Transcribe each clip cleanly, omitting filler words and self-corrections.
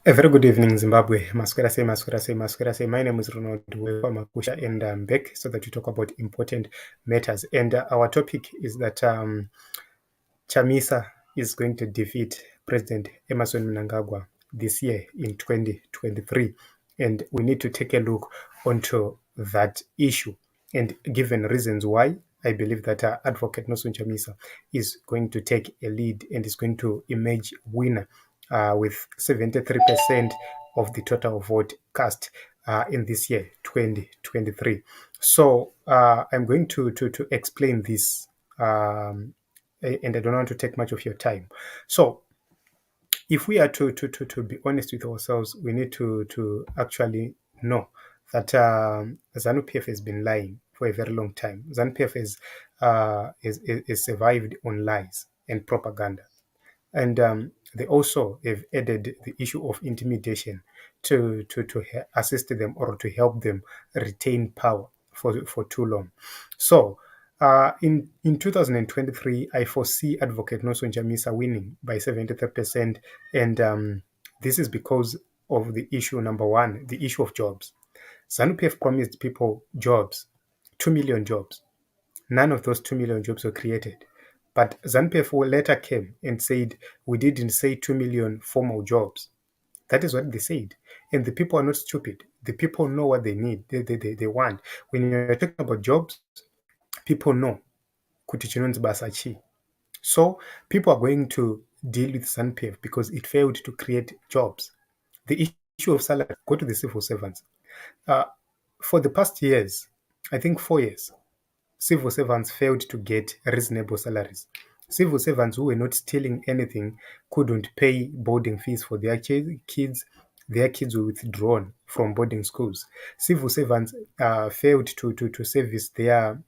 A very good evening, Zimbabwe. Masquera say, Masquera say, Masquera say. My name is Ronald Makusha, and I'm back so that we talk about important matters. And our topic is that Chamisa is going to defeat President Emerson Mnangagwa this year in 2023. And we need to take a look onto that issue and given reasons why. I believe that Advocate Nelson Chamisa is going to take a lead and is going to emerge winner with 73% of the total vote cast in this year, 2023. So I'm going to explain this, and I don't want to take much of your time. So if we are to be honest with ourselves, we need to actually know that ZANU-PF has been lying for a very long time. ZANU-PF is survived on lies and propaganda. And they also have added the issue of intimidation to assist them or to help them retain power for too long. So in 2023, I foresee Advocate Nelson Chamisa winning by 73%. And this is because of the issue number one, the issue of jobs. ZANU-PF promised people jobs, 2 million jobs. None of those 2 million jobs were created. But ZANU-PF later came and said, we didn't say 2 million formal jobs. That is what they said. And the people are not stupid. The people know what they need, they want. When you're talking about jobs, people know kuti chinonzi basa chi. So people are going to deal with ZANU-PF because it failed to create jobs. The issue of salary, go to the civil servants. For the past years, I think 4 years, civil servants failed to get reasonable salaries. Civil servants who were not stealing anything couldn't pay boarding fees for their kids. Their kids were withdrawn from boarding schools. Civil servants failed to service their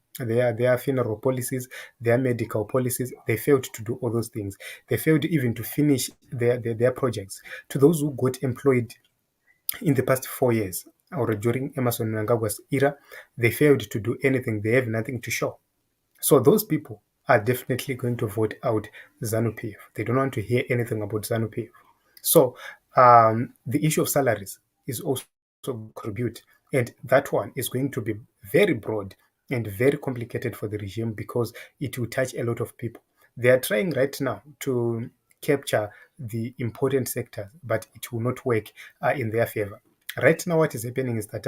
funeral policies, their medical policies. They failed to do all those things. They failed even to finish their projects. To those who got employed in the past 4 years or during Emerson Mnangagwa's era, they failed to do anything. They have nothing to show. So those people are definitely going to vote out ZANU-PF. They don't want to hear anything about ZANU-PF. So the issue of salaries is also contribute, and that one is going to be very broad and very complicated for the regime because it will touch a lot of people. They are trying right now to capture the important sectors, but it will not work in their favor. Right now what is happening is that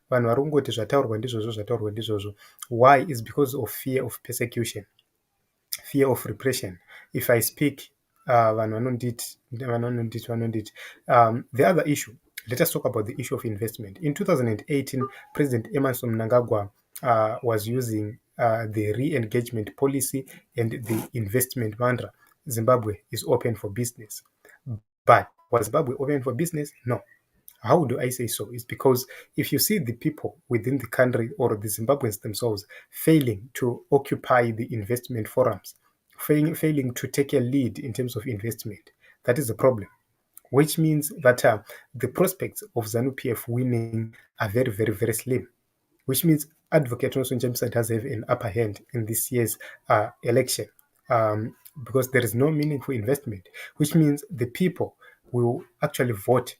vanhu vari kungoti zvataurwa ndizvozvo zvataurwa ndizvozvo. Why? Is because of fear of persecution, fear of repression. If I speak, vanhu vanonditi. The other issue, let us talk about the issue of investment. In 2018, President Emerson Mnangagwa was using the re-engagement policy and the investment mantra. Zimbabwe is open for business. But was Zimbabwe open for business? No. How do I say so? It's because if you see the people within the country or the Zimbabweans themselves failing to occupy the investment forums, failing to take a lead in terms of investment, that is a problem. Which means that the prospects of ZANU-PF winning are very, very, very slim. Which means Advocate Nelson Chamisa does have an upper hand in this year's election because there is no meaningful investment, which means the people will actually vote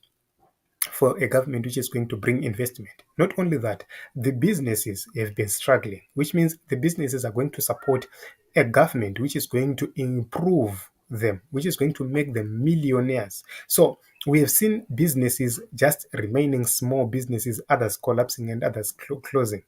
for a government which is going to bring investment. Not only that, the businesses have been struggling, which means the businesses are going to support a government which is going to improve them, which is going to make them millionaires. So we have seen businesses just remaining small businesses, others collapsing and others closing,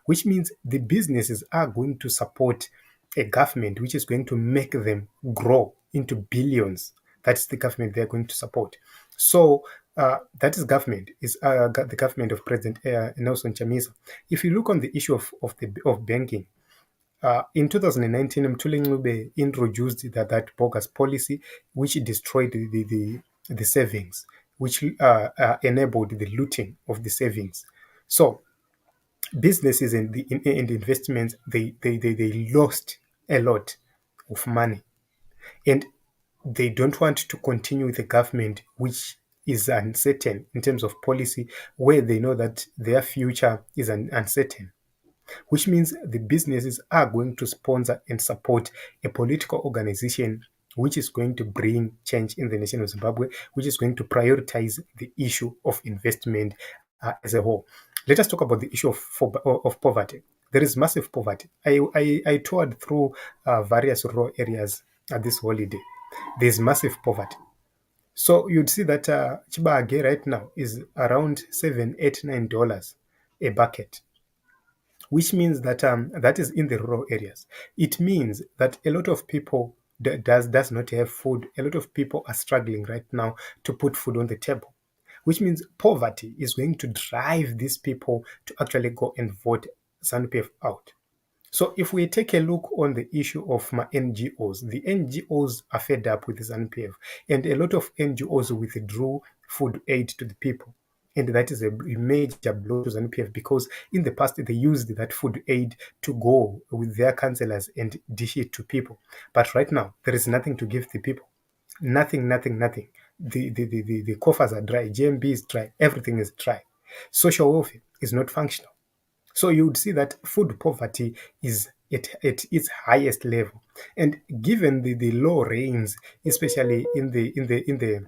which means the businesses are going to support a government which is going to make them grow into billions. That's the government they're going to support. So that is government, is the government of President Nelson Chamisa. If you look on the issue of banking, in 2019, Mthuli Ncube introduced that bogus policy, which destroyed the savings, which enabled the looting of the savings. So businesses and investments, they lost a lot of money, and they don't want to continue with a government which is uncertain in terms of policy, where they know that their future is uncertain, which means the businesses are going to sponsor and support a political organization which is going to bring change in the nation of Zimbabwe, which is going to prioritize the issue of investment as a whole. Let us talk about the issue of poverty. There is massive poverty. I toured through various rural areas at this holiday. There's massive poverty. So you'd see that chibage right now is around $7, $8, $9 a bucket, which means that that is in the rural areas. It means that a lot of people does not have food. A lot of people are struggling right now to put food on the table, which means poverty is going to drive these people to actually go and vote ZANU-PF out. So if we take a look on the issue of my NGOs, the NGOs are fed up with this NPF, and a lot of NGOs withdrew food aid to the people. And that is a major blow to ZANU-PF because in the past they used that food aid to go with their councillors and dish it to people. But right now there is nothing to give the people. Nothing, nothing, nothing. The coffers are dry, GMB is dry, everything is dry. Social welfare is not functional. So you would see that food poverty is at its highest level. And given the low rains, especially in the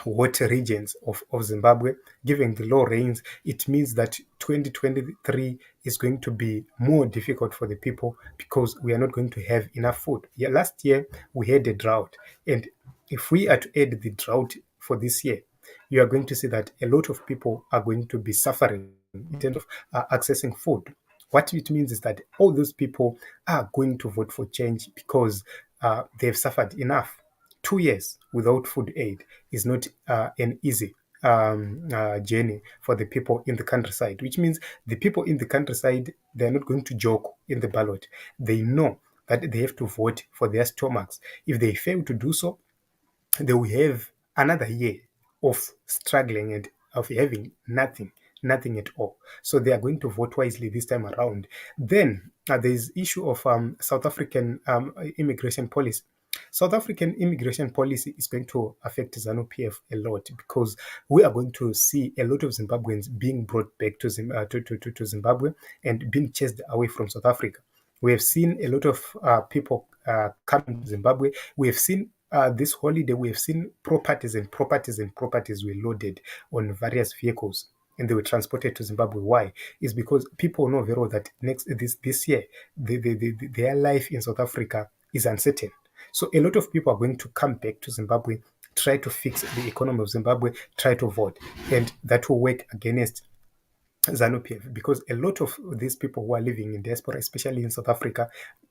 hot regions of Zimbabwe, given the low rains, it means that 2023 is going to be more difficult for the people because we are not going to have enough food. Yeah, last year we had a drought, and if we are to add the drought for this year, you are going to see that a lot of people are going to be suffering in terms of accessing food. What it means is that all those people are going to vote for change because they've suffered enough. 2 years without food aid is not an easy journey for the people in the countryside, which means the people in the countryside, they're not going to joke in the ballot. They know that they have to vote for their stomachs. If they fail to do so, they will have another year of struggling and of having nothing at all. So they are going to vote wisely this time around. Then there is issue of South African immigration policy. South African immigration policy is going to affect ZANU-PF a lot because we are going to see a lot of Zimbabweans being brought back to Zimbabwe and being chased away from South Africa. We have seen a lot of people coming to Zimbabwe. We have seen this holiday, we have seen properties and properties and properties were loaded on various vehicles and they were transported to Zimbabwe. Why? Is because people know very well that this year their life in South Africa is uncertain. So a lot of people are going to come back to Zimbabwe, try to fix the economy of Zimbabwe, try to vote, and that will work against ZANU-PF because a lot of these people who are living in diaspora, especially in South Africa,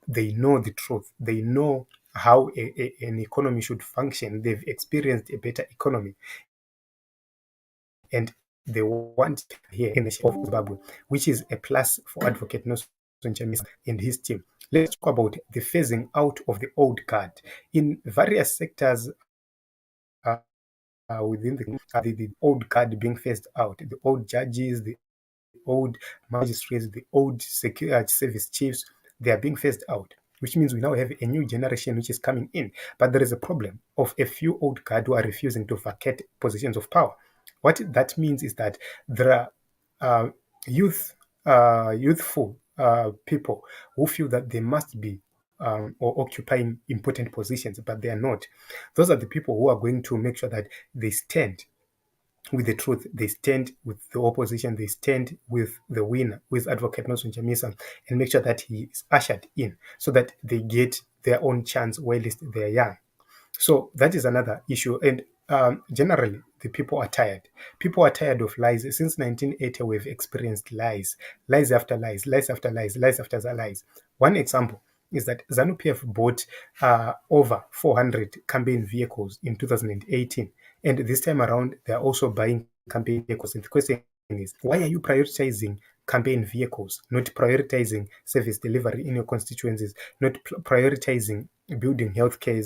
they know the truth. They know how an economy should function. They've experienced a better economy, and they want here in the shape of Zimbabwe, which is a plus for Advocate Nelson Chamisa and his team. Let's talk about the phasing out of the old guard in various sectors within the old guard being phased out. The old judges, the old magistrates, the old security service chiefs, they are being phased out, which means we now have a new generation which is coming in. But there is a problem of a few old guard who are refusing to vacate positions of power. What that means is that there are uh, youthful people who feel that they must be or occupying important positions, but they are not. Those are the people who are going to make sure that they stand with the truth. They stand with the opposition. They stand with the winner, with Advocate Nelson Chamisa, and make sure that he is ushered in so that they get their own chance while they're young. So that is another issue. And generally, the people are tired. People are tired of lies. Since 1980, we've experienced lies, lies after lies, lies after lies, lies after lies. One example is that ZANU-PF bought over 400 campaign vehicles in 2018. And this time around, they're also buying campaign vehicles. And the question is, why are you prioritizing campaign vehicles, not prioritizing service delivery in your constituencies, not prioritizing building healthcare,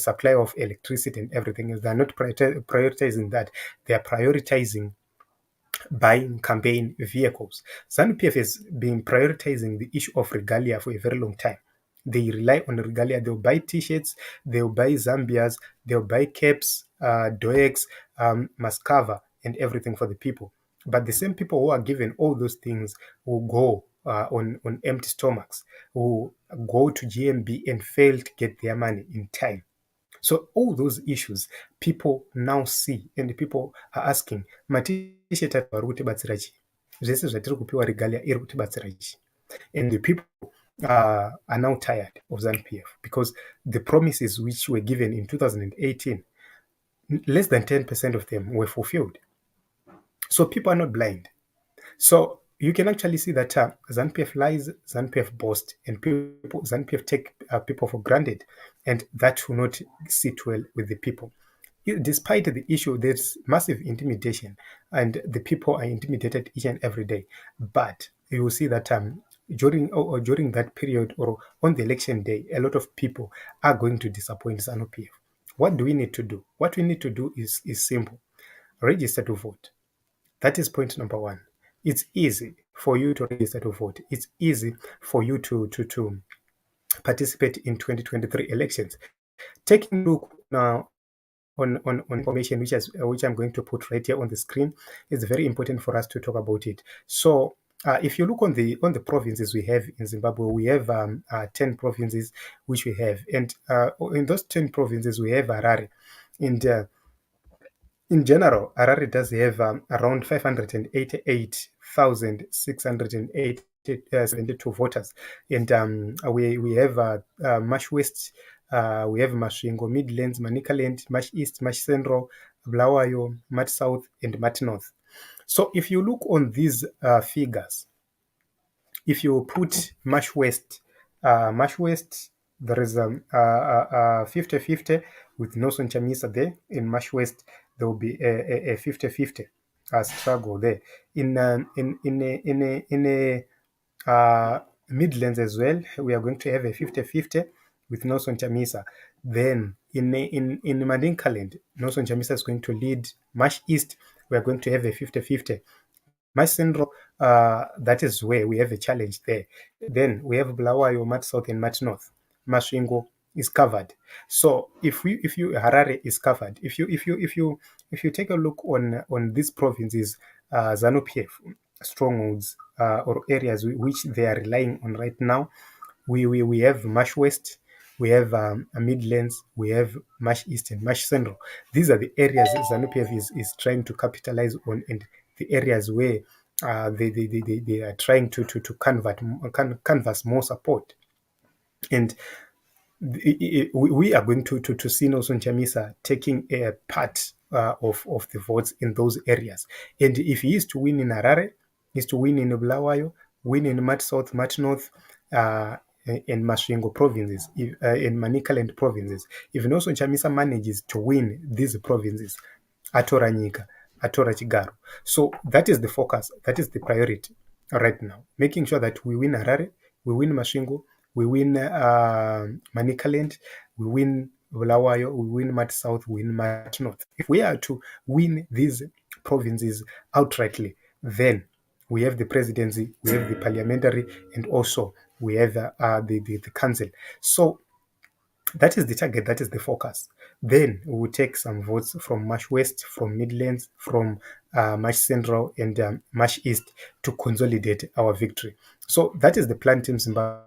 supply of electricity and everything else? They're not prioritizing that. They are prioritizing buying campaign vehicles. ZANU-PF has been prioritizing the issue of regalia for a very long time. They rely on regalia. They'll buy T-shirts, they'll buy Zambias, they'll buy caps, doegs, mascava, and everything for the people. But the same people who are given all those things will go on empty stomachs, who go to GMB and fail to get their money in time. So all those issues people now see, and people are asking, matishe vari kutibatsira chii? Zvese zvatiri kupiwa regalia iri kutibatsira chii? And the people are now tired of ZANU-PF because the promises which were given in 2018, less than 10% of them were fulfilled. So people are not blind. So you can actually see that ZANU-PF lies, ZANU-PF boast, and people, ZANU-PF take people for granted, and that will not sit well with the people. Despite the issue, there's massive intimidation, and the people are intimidated each and every day. But you will see that during that period or on the election day, a lot of people are going to disappoint ZANU-PF. What do we need to do? What we need to do is simple: register to vote. That is point number one. It's easy for you to register to vote. It's easy for you to participate in 2023 elections. Taking a look now on information which I'm going to put right here on the screen, is very important for us to talk about it. So if you look on the provinces we have in Zimbabwe, we have 10 provinces which we have, and in those 10 provinces we have Harare, and in general, Harare does have around 588,672 voters, and we have Mash West, we have Masvingo, Midlands, Manicaland, Mash East, Mash Central, Blawayo, Mash South, and Mash North. So if you look on these figures, if you put Mash West, there is 50-50 with Nelson Chamisa there. In Mash West, there will be a 50-50 struggle there. In Midlands as well, we are going to have a 50-50 with Nelson Chamisa. Then in Manicaland, Nelson Chamisa is going to lead. Mash East, we are going to have a 50-50. Mash Central, that is where we have a challenge there. Then we have Blawayo, Mash South, and Mash North. Masvingo is covered. So if you Harare is covered. If you take a look on these provinces, ZANU-PF strongholds or areas which they are relying on right now, we have Mash West, we have Midlands, we have Mash East and Mash Central. These are the areas ZANU-PF is trying to capitalize on, and the areas where they are trying to canvas more support. And we are going to see Nelson Chamisa taking a part of the votes in those areas. And if he is to win in Harare, is to win in Bulawayo, win in Mash South, Mash North, and Masvingo provinces, in Manicaland provinces, if Nelson Chamisa manages to win these provinces, atora nyika, atora chigaro. So that is the focus, that is the priority right now, making sure that we win Harare, we win Masvingo, we win Manicaland, we win Bulawayo, we win Mash South, we win Mash North. If we are to win these provinces outrightly, then we have the presidency, we have the parliamentary, and also we have the council. So that is the target, that is the focus. Then we will take some votes from Mash West, from Midlands, from Mash Central, and Mash East to consolidate our victory. So that is the plan, Team Zimbabwe.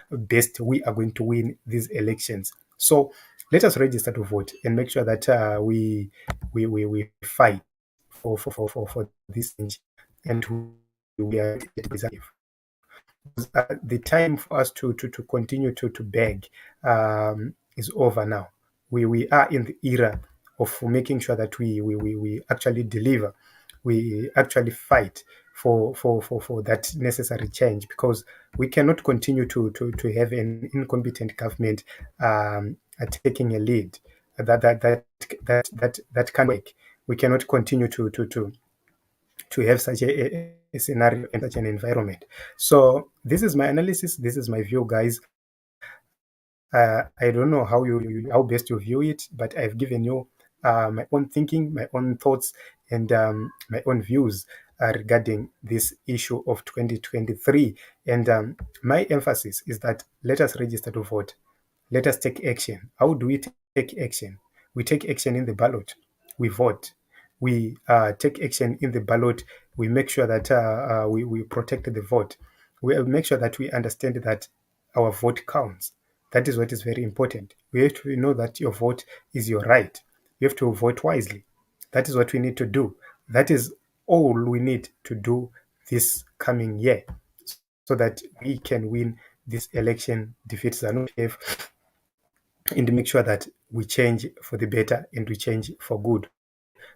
Best, we are going to win these elections. So let us register to vote and make sure that we fight for this change, and we are the time for us to continue to beg is over now. We are in the era of making sure that we actually deliver, we actually fight for that necessary change, because we cannot continue to have an incompetent government taking a lead. That can't work. We cannot continue to have such a scenario and such an environment. So this is my analysis. This is my view, guys. I don't know how best you view it, but I've given you my own thinking, my own thoughts, and my own views regarding this issue of 2023. And my emphasis is that let us register to vote. Let us take action. How do we take action? We take action in the ballot. We vote. We take action in the ballot. We make sure that we protect the vote. We make sure that we understand that our vote counts. That is what is very important. We have to know that your vote is your right. You have to vote wisely. That is what we need to do. That is all we need to do this coming year so that we can win this election, defeat ZANU-PF, and make sure that we change for the better and we change for good.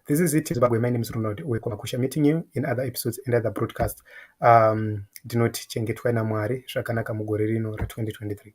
This is it, Zimbabwe. My name is Ronald Wekomakusha, meeting you in other episodes and other broadcasts. Ndinoti chengetwai naMwari zvakanaka mugore rino ra 2023.